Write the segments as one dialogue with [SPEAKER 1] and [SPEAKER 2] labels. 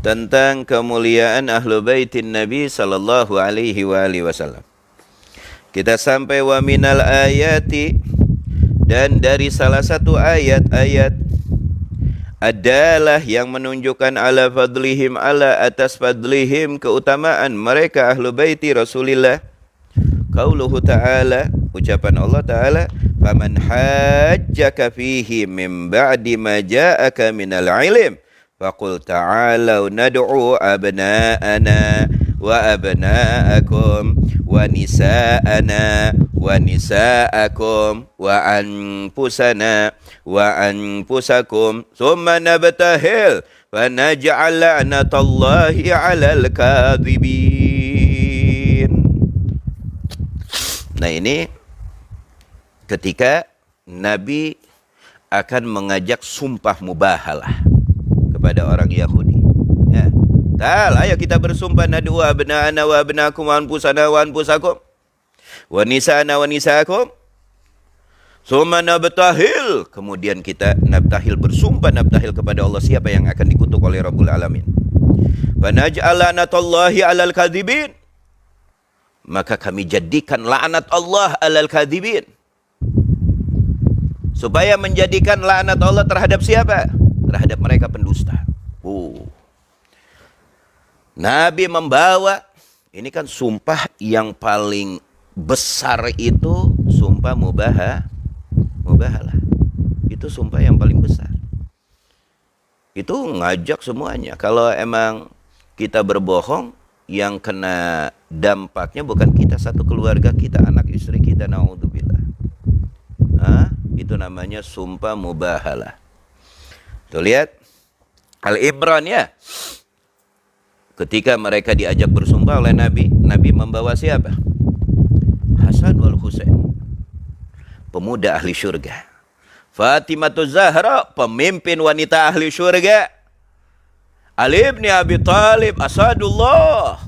[SPEAKER 1] tentang kemuliaan Ahlu Baitin Nabi sallallahu alaihi wasallam. Kita sampai wa minal ayati, dan dari salah satu ayat-ayat adalah yang menunjukkan ala fadlihim, ala atas fadlihim, keutamaan mereka Ahlu Baiti Rasulillah. Qauluhu ta'ala, ucapan Allah Ta'ala, faman hajjaka fihi min ba'di ma ja'aka minal ilm faqul ta'alau nad'u abna'ana wa abna'akum wa nisa'ana wa nisa'akum wa anfusana wa anfusakum thumma nabtahil fa naj'al la'natallahi 'alal kadhibin. Nah, ini ketika Nabi akan mengajak sumpah mubahalah kepada orang Yahudi. Ya. Ayo kita bersumpah, nadu abna'ana wa abna'akum wa anfusana wa anfusakum wa nisa'ana wa nisa'akum summa nabtahil. Kemudian kita nabtahil, bersumpah nabtahil kepada Allah, siapa yang akan dikutuk oleh Rabbul Alamin. Wa naj'al la'natallahi 'alal kadhibin, maka kami jadikan laknat Allah 'alal kadhibin. Supaya menjadikan laknat Allah terhadap siapa? Terhadap mereka pendusta. Nabi membawa, ini kan sumpah yang paling besar itu sumpah mubahalah. Itu sumpah yang paling besar. Itu ngajak semuanya. Kalau emang kita berbohong, yang kena dampaknya bukan kita satu keluarga, kita, anak istri kita, naudzubillah. Itu namanya sumpah mubahalah. Tuh lihat Al-Imran ya. Ketika mereka diajak bersumpah oleh Nabi, Nabi membawa siapa? Hasan wal Husain, pemuda ahli syurga. Fatimah Zahra, pemimpin wanita ahli syurga. Ali bin Abi Thalib, asadullah.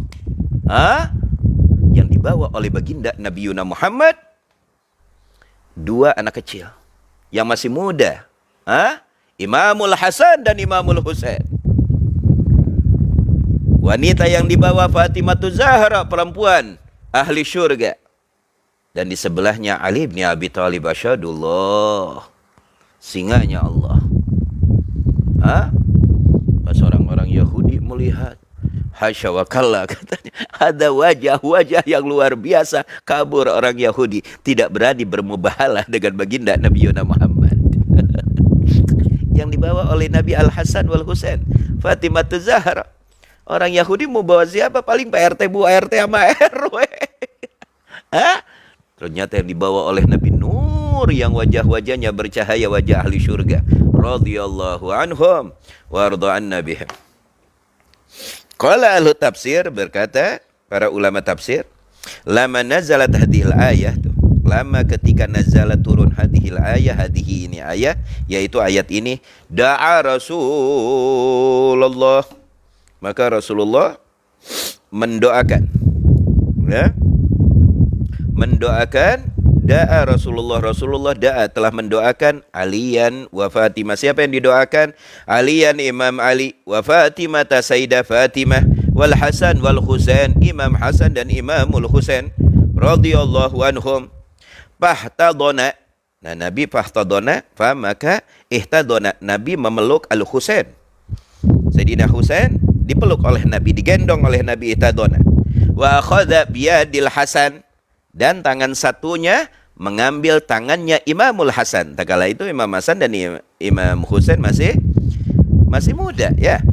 [SPEAKER 1] Yang dibawa oleh baginda Nabi Yuna Muhammad, dua anak kecil yang masih muda. Imamul Hasan dan Imamul Husain. Wanita yang dibawa Fatimah Zahra, perempuan ahli syurga. Dan di sebelahnya Ali bin Abi Thalib, asyadullah, singanya Allah. Pas orang-orang Yahudi melihat, hasya wa kalla, katanya, ada wajah-wajah yang luar biasa. Kabur orang Yahudi, tidak berani bermubahalah dengan baginda Nabi Yuna Muhammad. Yang dibawa oleh Nabi Al-Hasan wal Husain, Fatimah Zahra. Orang Yahudi mau bawa siapa? Paling PRT, Bu RT sama RW. Ternyata yang dibawa oleh Nabi Nur, yang wajah-wajahnya bercahaya, wajah ahli syurga. Radhiyallahu anhum wa arda'anna bihim. Qala ahlu tafsir, berkata para ulama tafsir, lama nazalat hadhil ayah, lama ketika nazalat turun hadhil ayah, hadhihi ini ayah, yaitu ayat ini, da'a Rasulullah, maka Rasulullah mendoakan, ya, mendoakan. Da'a Rasulullah, Rasulullah da'a, telah mendoakan Aliyan wa Fatimah. Siapa yang didoakan? Aliyan, Imam Ali, wa Fatimah Sayyidah Fatimah, wal Hasan wal Husain, Imam Hasan dan Imamul Husain, radhiyallahu anhum. Fahtadona, nah Nabi fahtadona, maka ihtadona, Nabi memeluk Al Husain, Sayyidina Husain dipeluk oleh Nabi, digendong oleh Nabi, ihtadona. Wa akhadha biyadil Hasan, dan tangan satunya mengambil tangannya Imamul Hasan. Tak kala itu Imam Hasan dan Imam Husain masih muda, ya,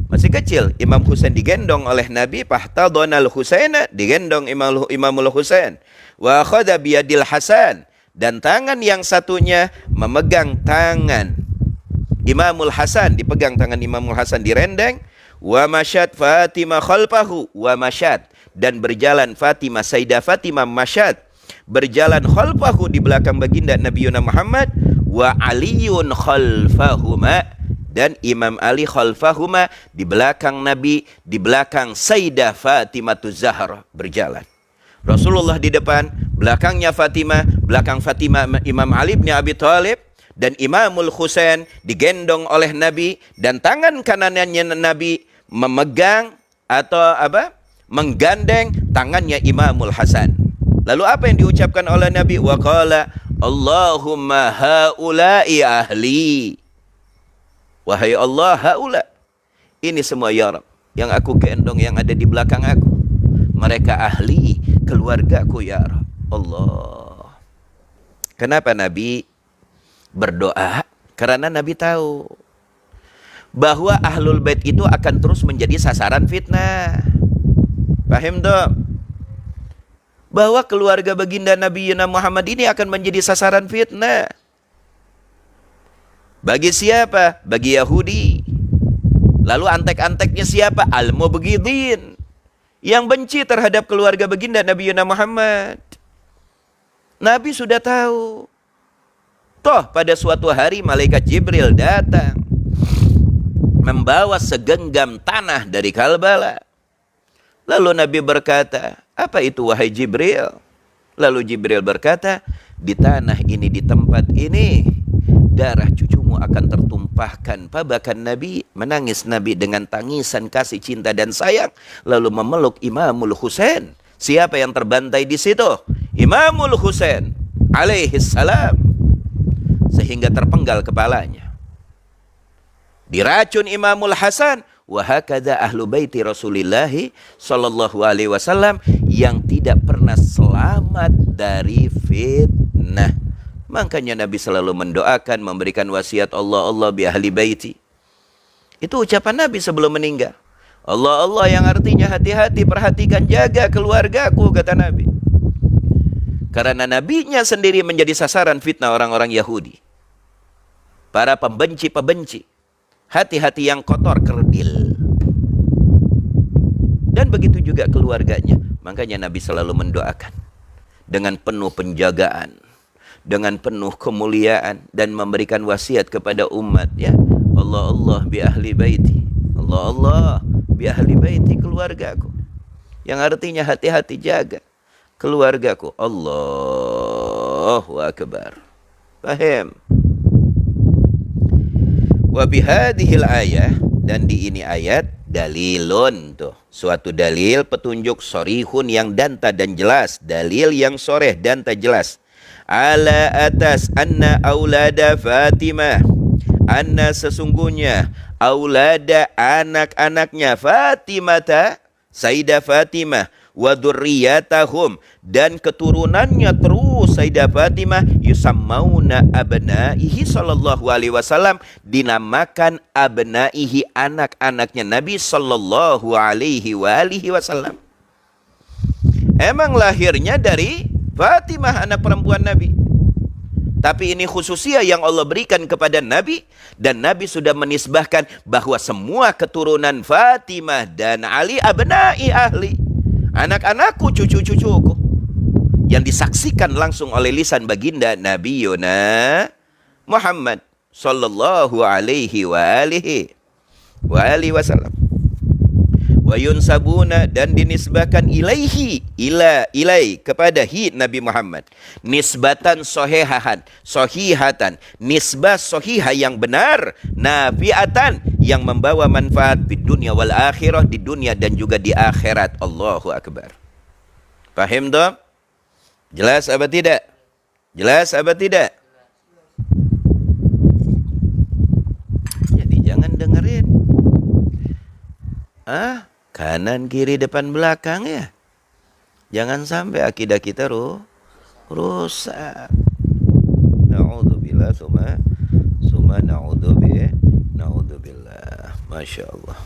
[SPEAKER 1] masih kecil. Imam Husain digendong oleh Nabi, fahtadonal Husaina, digendong Imamul Husain. Wa akhadha biyadil Hasan, dan tangan yang satunya memegang tangan Imamul Hasan, dipegang tangan Imamul Hasan, direndeng. Wa masyad Fatimah khalfahu, wa masyad, dan berjalan Fatimah, Sayyidah Fatimah masyad, berjalan khalfahu, di belakang baginda Nabi Yuna Muhammad. Wa Aliyun khalfahuma, dan Imam Ali khalfahuma, di belakang Nabi, di belakang Sayyidah Fatimah Zahra berjalan. Rasulullah di depan, belakangnya Fatimah, belakang Fatimah Imam Ali bin Abi Thalib, dan Imamul Husain digendong oleh Nabi, dan tangan kanannya Nabi memegang atau menggandeng tangannya Imamul Hasan. Lalu apa yang diucapkan oleh Nabi? Wa qala Allahumma haula'i ahli. Wahai Allah, haula, ini semua ya Rabb yang aku gendong, yang ada di belakang aku, mereka ahli, keluargaku ya Rabb. Allah. Kenapa Nabi berdoa? Karena Nabi tahu bahwa ahlul bait itu akan terus menjadi sasaran fitnah. Paham dong? Bahwa keluarga baginda Nabi Muhammad ini akan menjadi sasaran fitnah. Bagi siapa? Bagi Yahudi. Lalu antek-anteknya siapa? Al-Mubghidin, yang benci terhadap keluarga baginda Nabi Muhammad. Nabi sudah tahu. Toh pada suatu hari malaikat Jibril datang membawa segenggam tanah dari Karbala. Lalu Nabi berkata, apa itu wahai Jibril? Lalu Jibril berkata, di tanah ini, di tempat ini, darah cucumu akan tertumpahkan. Bahkan Nabi menangis, Nabi dengan tangisan kasih cinta dan sayang, lalu memeluk Imamul Husain. Siapa yang terbantai di situ? Imamul Husain alaihi salam, sehingga terpenggal kepalanya. Diracun Imamul Hasan. Wa hakadha ahlu baiti Rasulillah sallallahu alaihi wasallam, yang tidak pernah selamat dari fitnah. Makanya Nabi selalu mendoakan, memberikan wasiat Allah bi ahli baiti. Itu ucapan Nabi sebelum meninggal. Allah yang artinya hati-hati, perhatikan, jaga keluargaku, kata Nabi. Karena nabinya sendiri menjadi sasaran fitnah orang-orang Yahudi, para pembenci-pembenci, hati-hati yang kotor, kerdil. Dan begitu juga keluarganya. Makanya Nabi selalu mendoakan dengan penuh penjagaan, dengan penuh kemuliaan, dan memberikan wasiat kepada umat, ya. Allah bi ahli baiti. Allah bi ahli baiti, keluargaku. Yang artinya hati-hati, jaga keluargaku. Allahu akbar. Paham? Wa bihadhil ayah, dan di ini ayat, dalilun, tuh suatu dalil, petunjuk, sorihun, yang danta dan jelas, dalil yang soreh danta jelas, ala atas, anna aulada Fatimah, anna sesungguhnya, aulada anak-anaknya, Fatimata, Sayyidah Fatimah, wa dzurriyyatahum, dan keturunannya terus Sayyidah Fatimah, yusammauna abnaihi sallallahu alaihi wasallam, dinamakan abnaihi, anak-anaknya Nabi sallallahu alaihi wasallam. Emang lahirnya dari Fatimah, anak perempuan Nabi. Tapi ini khususiah yang Allah berikan kepada Nabi, dan Nabi sudah menisbahkan bahwa semua keturunan Fatimah dan Ali abnai ahli, anak-anakku, cucu-cucuku, yang disaksikan langsung oleh lisan baginda Nabi Muhammad sallallahu alaihi wasallam. Wa yunsabuna, dan dinisbahkan ilaihi, ilai, kepada Nabi Muhammad, nisbatan sohihatan, nisbah sohihah yang benar, nafiatan, yang membawa manfaat di dunia wal akhirah, di dunia dan juga di akhirat. Allahu akbar. Paham dong? Jelas apa tidak? Jelas apa tidak? Jadi jangan dengerin kanan kiri depan belakang, ya. Jangan sampai akidah kita rusak. Naudzubillah summa naudzubillah. Masya Allah.